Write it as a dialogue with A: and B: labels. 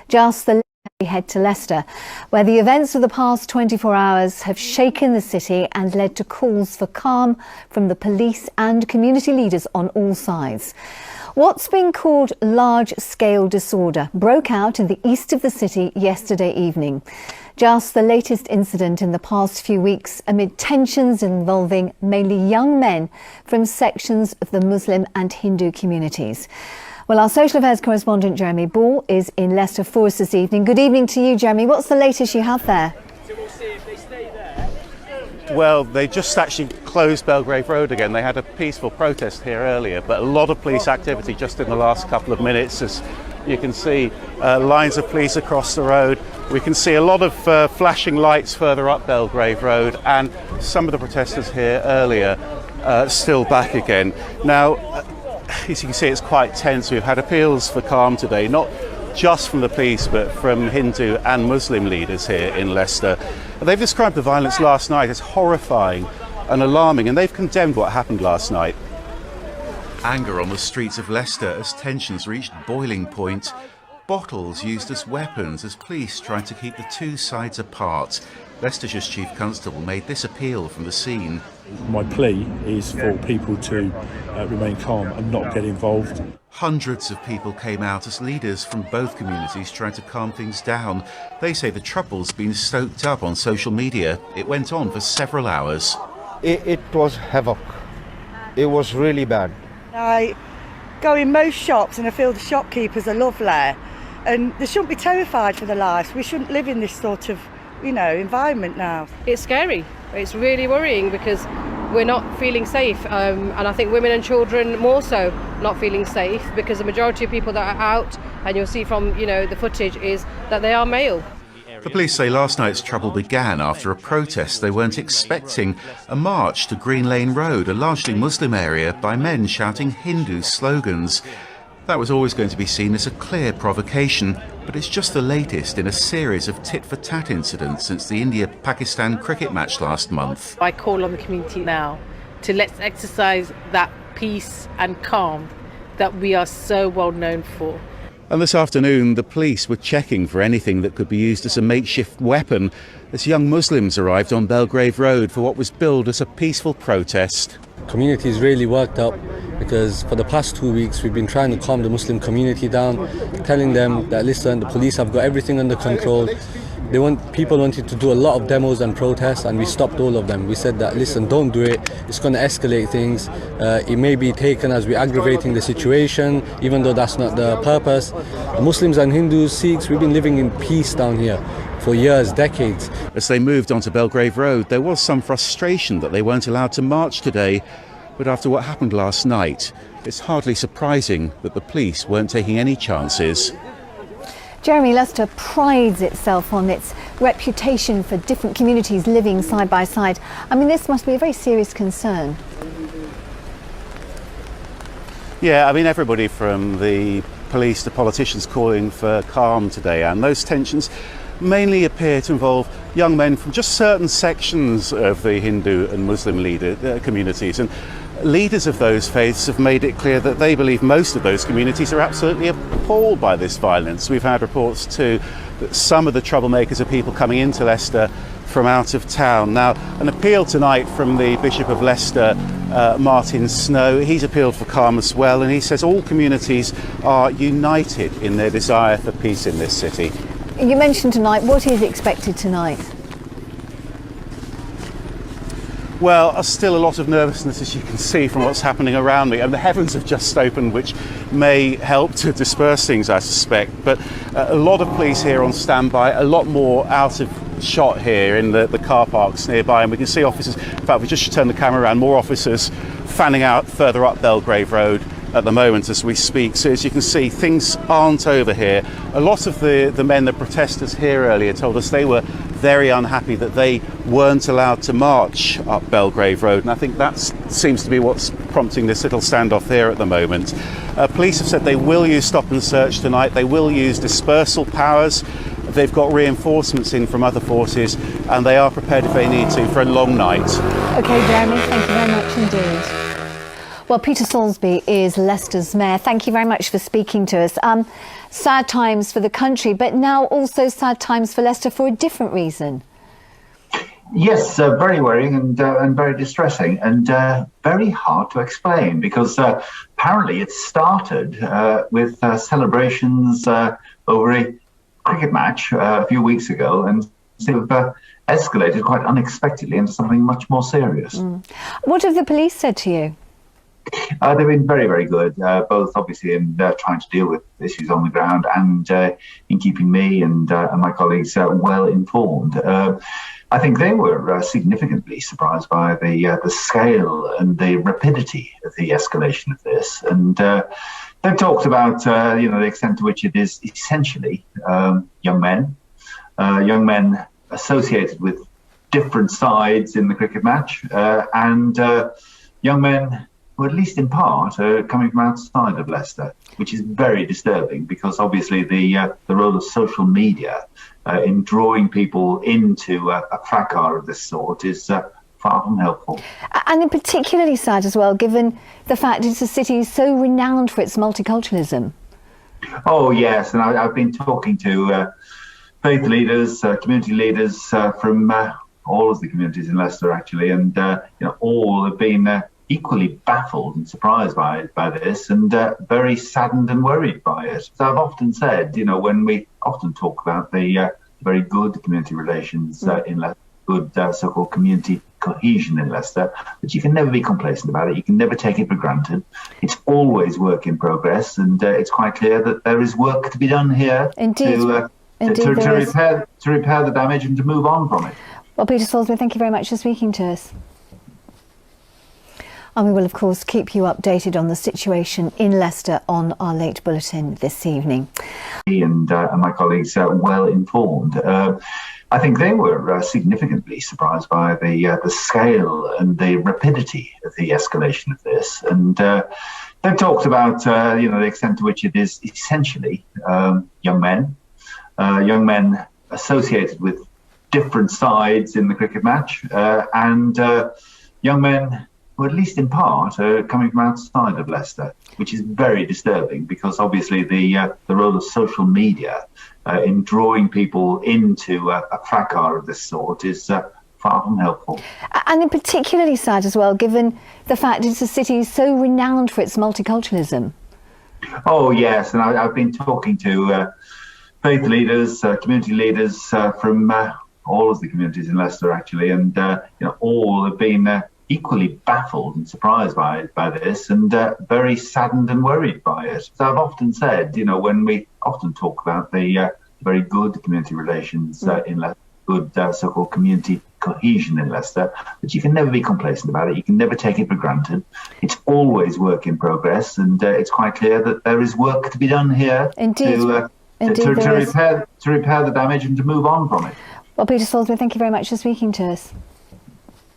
A: Just the we head to Leicester, where the events of the past 24 hours have shaken the city and led to calls for calm from the police and community leaders on all sides. What's been called large-scale disorder broke out in the east of the city yesterday evening. Just the latest incident in the past few weeks amid tensions involving mainly young men from sections of the Muslim and Hindu communities. Well, our social affairs correspondent Jeremy Ball is in Leicester for us this evening. Good evening to you, Jeremy. What's the latest you have there?
B: Well, they just actually closed Belgrave Road again. They had a peaceful protest here earlier, but a lot of police activity just in the last couple of minutes. As you can see, lines of police across the road. We can see a lot of flashing lights further up Belgrave Road, and some of the protesters here earlier still back again. Now, as you can see, it's quite tense. We've had appeals for calm today, not just from the police, but from Hindu and Muslim leaders here in Leicester. They've described the violence last night as horrifying and alarming, and they've condemned what happened last night. Anger on the streets of Leicester as tensions reached boiling point. Bottles used as weapons as police tried to keep the two sides apart. Leicestershire's Chief Constable made this appeal from the scene.
C: My plea is for people to remain calm and not get involved.
B: Hundreds of people came out as leaders from both communities tried to calm things down. They say the trouble's been stoked up on social media. It went on for several hours.
D: It was havoc. It was really bad.
E: I go in most shops and I feel the shopkeepers are lovely, and they shouldn't be terrified for their lives. We shouldn't live in this sort of, environment now.
F: It's scary. It's really worrying because we're not feeling safe, and I think women and children more so not feeling safe, because the majority of people that are out, and you'll see from the footage, is that they are male.
B: The police say last night's trouble began after a protest they weren't expecting, a march to Green Lane Road, a largely Muslim area, by men shouting Hindu slogans. That was always going to be seen as a clear provocation, but it's just the latest in a series of tit-for-tat incidents since the India-Pakistan cricket match last month.
G: I call on the community now to let's exercise that peace and calm that we are so well known for.
B: And this afternoon, the police were checking for anything that could be used as a makeshift weapon as young Muslims arrived on Belgrave Road for what was billed as a peaceful protest.
H: Community is really worked up because for the past 2 weeks we've been trying to calm the Muslim community down, telling them that listen, the police have got everything under control. People wanted to do a lot of demos and protests, and we stopped all of them. We said that listen, don't do it, it's going to escalate things. It may be taken as we're aggravating the situation, even though that's not the purpose. The Muslims and Hindus, Sikhs, we've been living in peace down here for years, decades.
B: As they moved onto Belgrave Road, there was some frustration that they weren't allowed to march today. But after what happened last night, it's hardly surprising that the police weren't taking any chances.
A: Jeremy, Leicester prides itself on its reputation for different communities living side by side. I mean, this must be a very serious concern.
B: Yeah, I mean, everybody from the police to politicians calling for calm today, and those tensions mainly appear to involve young men from just certain sections of the Hindu and Muslim communities. And leaders of those faiths have made it clear that they believe most of those communities are absolutely appalled by this violence. We've had reports too that some of the troublemakers are people coming into Leicester from out of town. Now, an appeal tonight from the Bishop of Leicester, Martin Snow. He's appealed for calm as well, and he says all communities are united in their desire for peace in this city.
A: You mentioned tonight. What is expected tonight?
B: Well, still a lot of nervousness, as you can see from what's happening around me. And the heavens have just opened, which may help to disperse things, I suspect. But a lot of police here on standby, a lot more out of shot here in the car parks nearby. And we can see officers, in fact, we just turned the camera around, more officers fanning out further up Belgrave Road at the moment as we speak. So as you can see, things aren't over here. A lot of the men, the protesters here earlier, told us they were very unhappy that they weren't allowed to march up Belgrave Road, and I think that seems to be what's prompting this little standoff here at the moment. Police have said they will use stop and search tonight. They will use dispersal powers. They've got reinforcements in from other forces, and they are prepared if they need to for a long night.
A: OK, Jeremy, thank you very much indeed. Well, Peter Soulsby is Leicester's mayor. Thank you very much for speaking to us. Sad times for the country, but now also sad times for Leicester for a different reason.
I: Yes, very worrying and very distressing, and very hard to explain, because apparently it started with celebrations over a cricket match a few weeks ago, and sort of escalated quite unexpectedly into something much more serious.
A: What have the police said to you?
I: They've been very, very good, both obviously in trying to deal with issues on the ground and in keeping me and my colleagues well informed. I think they were significantly surprised by the scale and the rapidity of the escalation of this. And they've talked about the extent to which it is essentially young men associated with different sides in the cricket match, and young men who, at least in part, are coming from outside of Leicester, which is very disturbing, because obviously the role of social media in drawing people into a fracas of this sort is far from helpful.
A: And particularly sad as well, given the fact it's a city so renowned for its multiculturalism.
I: Oh yes, and I've been talking to faith leaders, community leaders from all of the communities in Leicester, actually, and all have been equally baffled and surprised by this, and very saddened and worried by it. So I've often said, when we often talk about the very good community relations in Leicester, good so-called community cohesion in Leicester, that you can never be complacent about it. You can never take it for granted. It's always work in progress, and it's quite clear that there is work to be done here.
A: Indeed.
I: To repair the damage and to move on from it.
A: Well, Peter Soulsby, thank you very much for speaking to us. And we will, of course, keep you updated on the situation in Leicester on our late bulletin this evening.
I: And my colleagues well informed. I think they were significantly surprised by the scale and the rapidity of the escalation of this. And they've talked about the extent to which it is essentially young men associated with different sides in the cricket match, and young men who, at least in part, are coming from outside of Leicester, which is very disturbing, because obviously the role of social media in drawing people into a fracas of this sort is far from helpful.
A: And particularly sad as well, given the fact it's a city so renowned for its multiculturalism.
I: Oh yes, and I've been talking to faith leaders, community leaders from all of the communities in Leicester, actually, and all have been equally baffled and surprised by this, and very saddened and worried by it. So I've often said, when we often talk about the very good community relations in Leicester, good so-called community cohesion in Leicester, that you can never be complacent about it. You can never take it for granted. It's always work in progress, and it's quite clear that there is work to be done here.
A: Indeed.
I: To repair the damage and to move on from it.
A: Well, Peter Soulsby, thank you very much for speaking to us.